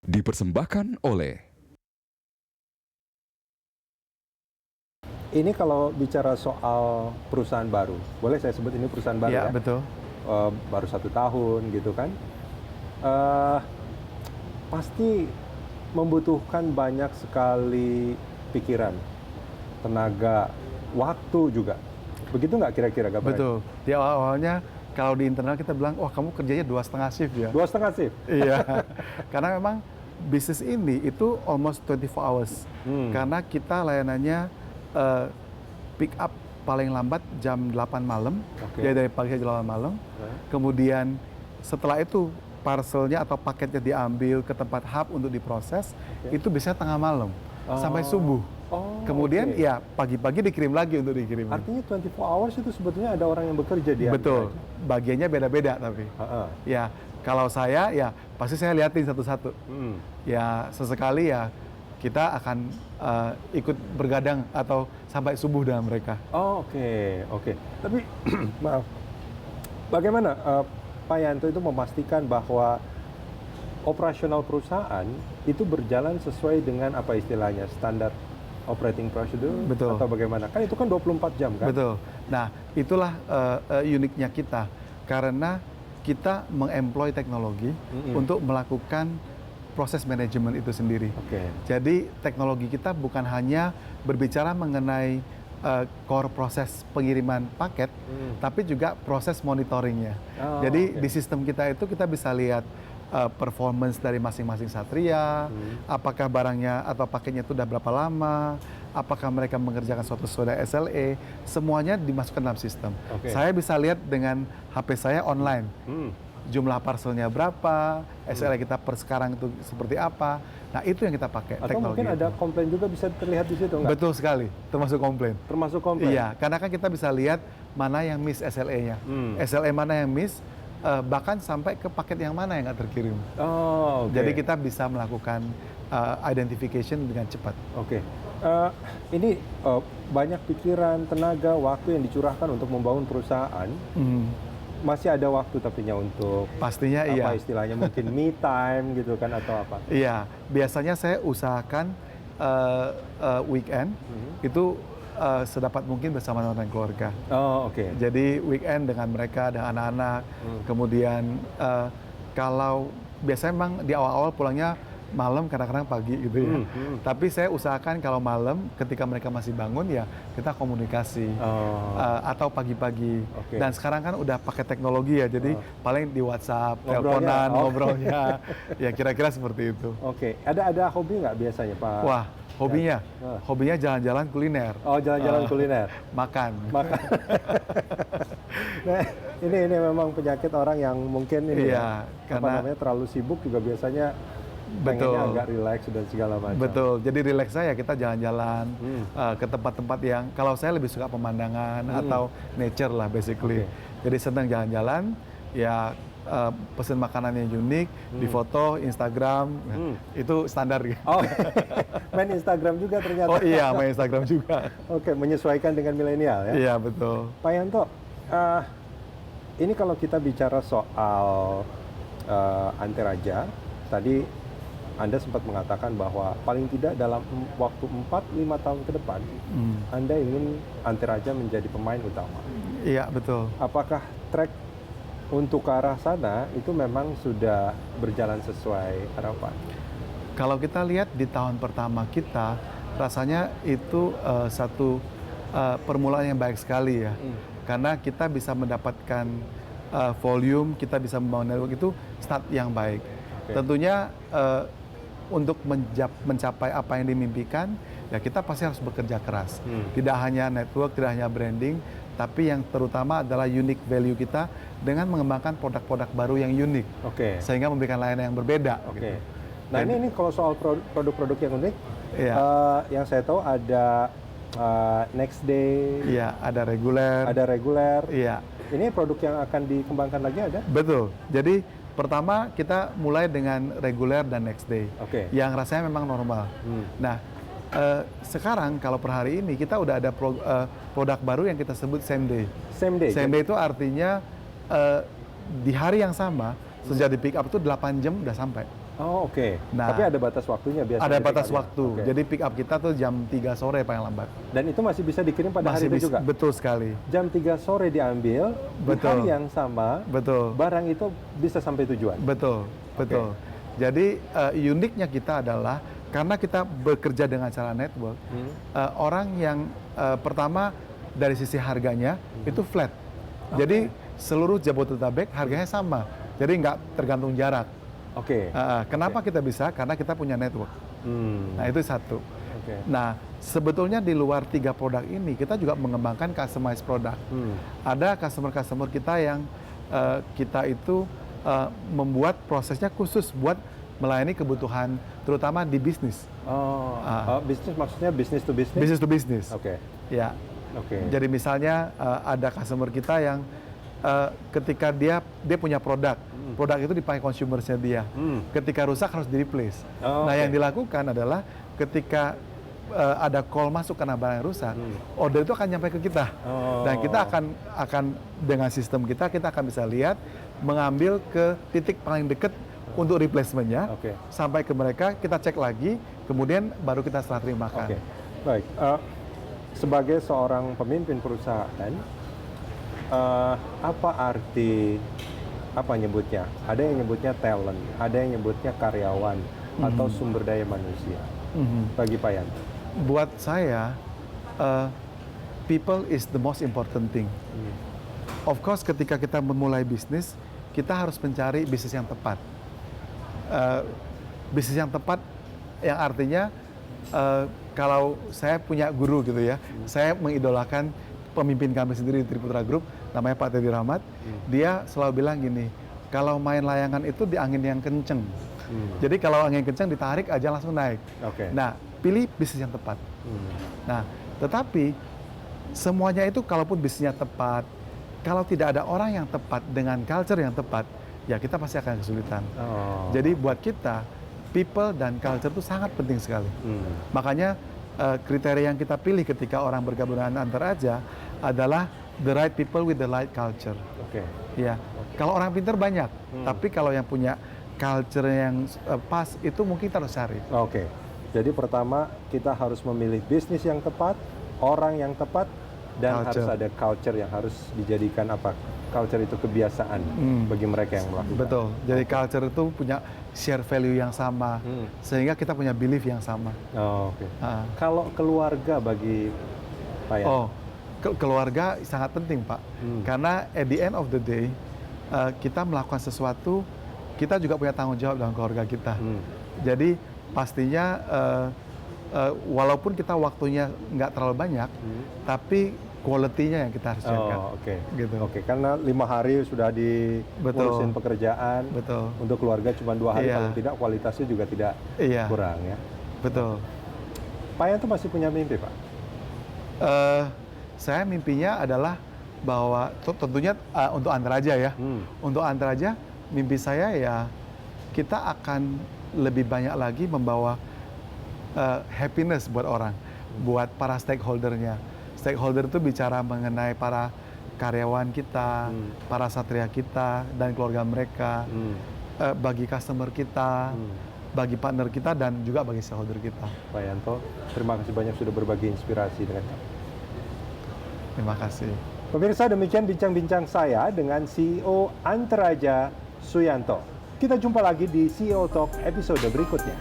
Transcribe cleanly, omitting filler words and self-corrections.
Dipersembahkan oleh Ini kalau bicara soal perusahaan baru, boleh saya sebut ini perusahaan baru ya? Betul. Baru 1 tahun gitu kan. Eh, Pasti membutuhkan banyak sekali pikiran, tenaga, waktu juga. Begitu nggak kira-kira gambarannya? Betul. Di awal-awalnya kalau di internal kita bilang, wah kamu kerjanya 2,5 shift ya. 2,5 shift? Iya. Karena memang bisnis ini itu almost 24 hours. Karena kita layanannya pick up paling lambat jam 8 malam. Oke. Ya dari pagi sampai 8 malam. Kemudian setelah itu parcelnya atau paketnya diambil ke tempat hub untuk diproses, itu biasanya tengah malam sampai subuh. Kemudian oke. ya pagi-pagi dikirim lagi untuk dikirim. Artinya 24 hours itu sebetulnya ada orang yang bekerja di Betul, aja. bagiannya beda-beda tapi. Ya, kalau saya ya pasti saya liatin satu-satu. Ya sesekali ya kita akan ikut bergadang atau sampai subuh dengan mereka. Oke. Tapi maaf, bagaimana Pak Yanto itu memastikan bahwa operasional perusahaan itu berjalan sesuai dengan apa istilahnya standar operating procedure? Betul. Atau bagaimana? Kan itu kan 24 jam kan? Betul. Nah itulah uniknya kita karena kita mengemploy teknologi untuk melakukan proses manajemen itu sendiri. Oke. Jadi teknologi kita bukan hanya berbicara mengenai core proses pengiriman paket, tapi juga proses monitoringnya. Jadi di sistem kita itu kita bisa lihat performance dari masing-masing satria, apakah barangnya atau paketnya itu udah berapa lama, apakah mereka mengerjakan suatu sesuai SLA, semuanya dimasukkan dalam sistem. Saya bisa lihat dengan HP saya online. Jumlah parcelnya berapa, SLA kita per sekarang itu seperti apa. Nah itu yang kita pakai. Atau mungkin ada komplain juga bisa terlihat di situ nggak? Betul sekali, termasuk komplain. Termasuk komplain? Iya, karena kan kita bisa lihat mana yang miss SLA-nya. SLA mana yang miss, bahkan sampai ke paket yang mana yang nggak terkirim. Jadi kita bisa melakukan identification dengan cepat. Ini banyak pikiran, tenaga, waktu yang dicurahkan untuk membangun perusahaan. Masih ada waktu tapinya untuk pastinya apa istilahnya mungkin me time gitu kan atau apa? Iya, biasanya saya usahakan weekend itu sedapat mungkin bersama dengan keluarga. Jadi weekend dengan mereka, dengan anak-anak. Kemudian kalau biasanya memang di awal-awal pulangnya malam, kadang-kadang pagi gitu ya. Tapi saya usahakan kalau malam ketika mereka masih bangun ya kita komunikasi atau pagi-pagi. Dan sekarang kan udah pakai teknologi ya, jadi paling di WhatsApp, teleponan, ngobrolnya, ya kira-kira seperti itu. Ada hobi nggak biasanya Pak? Wah, hobinya jalan-jalan kuliner. Jalan-jalan kuliner. Makan. Nah, ini memang penyakit orang yang mungkin ini karena terlalu sibuk juga biasanya. Pengennya agak rileks dan segala macam. Betul, jadi rileks saya kita jalan-jalan ke tempat-tempat yang kalau saya lebih suka pemandangan atau nature lah basically. Jadi senang jalan-jalan, ya pesen makanan yang unik, difoto, Instagram, itu standar. Main Instagram juga ternyata. Main Instagram juga. Menyesuaikan dengan milenial ya? Iya, betul. Pak Yanto, ini kalau kita bicara soal Anteraja, tadi Anda sempat mengatakan bahwa paling tidak dalam waktu 4-5 tahun ke depan, Anda ingin Anteraja menjadi pemain utama. Iya, betul. Apakah track untuk ke arah sana itu memang sudah berjalan sesuai harapan? Kalau kita lihat di tahun pertama kita, rasanya itu satu permulaan yang baik sekali ya. Karena kita bisa mendapatkan volume, kita bisa membangun network itu start yang baik. Tentunya untuk mencapai apa yang dimimpikan, ya kita pasti harus bekerja keras. Tidak hanya network, tidak hanya branding, tapi yang terutama adalah unique value kita dengan mengembangkan produk-produk baru yang unik, sehingga memberikan layanan yang berbeda. Gitu. Nah ini kalau soal produk-produk yang unik, yang saya tahu ada next day, ada reguler. Ini produk yang akan dikembangkan lagi ada? Betul. Jadi pertama kita mulai dengan reguler dan next day, yang rasanya memang normal. Nah sekarang kalau per hari ini kita udah ada produk baru yang kita sebut same day. Same day itu artinya di hari yang sama sejak di pick up itu 8 jam udah sampai. Oh, oke. Nah, Tapi ada batas waktunya biasanya. Ada di batas kalian? waktu. Oke. Jadi pick up kita tuh jam 3 sore paling lambat. Dan itu masih bisa dikirim pada hari itu juga? Betul sekali. Jam 3 sore diambil, di Betul. hari yang sama, Betul. barang itu bisa sampai tujuan? Betul, betul. Jadi uniknya kita adalah karena kita bekerja dengan cara network, orang yang pertama dari sisi harganya itu flat. Jadi seluruh Jabodetabek harganya sama. Jadi nggak tergantung jarak. Oke. Kenapa kita bisa? Karena kita punya network. Nah itu satu. Oke. Nah sebetulnya di luar 3 produk ini kita juga mengembangkan customized produk. Ada customer kita yang kita itu membuat prosesnya khusus buat melayani kebutuhan terutama di bisnis. Bisnis maksudnya bisnis to bisnis? Business to business. Oke. Ya. Oke. Jadi misalnya ada customer kita yang ketika dia punya produk itu dipakai consumersnya dia. Ketika rusak harus di-replace. Nah yang dilakukan adalah ketika ada call masuk karena barang rusak, order itu akan nyampe ke kita. Dan kita akan dengan sistem kita akan bisa lihat, mengambil ke titik paling dekat untuk replacementnya, sampai ke mereka, kita cek lagi, kemudian baru kita serah terimakan. Oke. Baik. Sebagai seorang pemimpin perusahaan, apa arti nyebutnya? Ada yang nyebutnya talent, ada yang nyebutnya karyawan atau sumber daya manusia. Bagi Pak Yanto. Buat saya, people is the most important thing. Of course, ketika kita memulai bisnis, kita harus mencari bisnis yang tepat. Bisnis yang tepat, yang artinya kalau saya punya guru gitu ya, saya mengidolakan pemimpin kami sendiri di Triputra Group, namanya Pak Teddy Rahmat. Dia selalu bilang gini, kalau main layangan itu di angin yang kenceng. Jadi kalau angin kenceng ditarik aja langsung naik. Nah, pilih bisnis yang tepat. Nah, tetapi semuanya itu kalaupun bisnisnya tepat, kalau tidak ada orang yang tepat dengan culture yang tepat, ya kita pasti akan kesulitan. Jadi buat kita, people dan culture itu sangat penting sekali. Makanya kriteria yang kita pilih ketika orang bergabung dengan Antaraja adalah the right people with the right culture. Ya, kalau orang pintar banyak, tapi kalau yang punya culture yang pas itu mungkin kita harus cari. Jadi pertama kita harus memilih bisnis yang tepat, orang yang tepat, dan harus ada culture yang harus dijadikan apa? Culture itu kebiasaan bagi mereka yang melakukan. Betul. Jadi culture itu punya share value yang sama, sehingga kita punya belief yang sama. Kalau keluarga bagi Pak Yanto? Keluarga sangat penting, Pak. Karena at the end of the day, kita melakukan sesuatu, kita juga punya tanggung jawab dalam keluarga kita. Jadi pastinya walaupun kita waktunya nggak terlalu banyak, tapi quality-nya yang kita harus jaga. Gitu. Karena 5 hari sudah diurusin pekerjaan, untuk keluarga cuma 2 hari, paling tidak kualitasnya juga tidak kurang ya. Betul. Pak Yanto masih punya mimpi, Pak? Saya mimpinya adalah bahwa tentunya untuk Antaraja ya. Untuk Antaraja, mimpi saya ya kita akan lebih banyak lagi membawa happiness buat orang, buat para stakeholder-nya. Stakeholder itu bicara mengenai para karyawan kita, para satria kita, dan keluarga mereka, bagi customer kita, bagi partner kita, dan juga bagi stakeholder kita. Pak Yanto, terima kasih banyak sudah berbagi inspirasi dengan kami. Terima kasih. Pemirsa, demikian bincang-bincang saya dengan CEO Antaraja Suyanto. Kita jumpa lagi di CEO Talk episode berikutnya.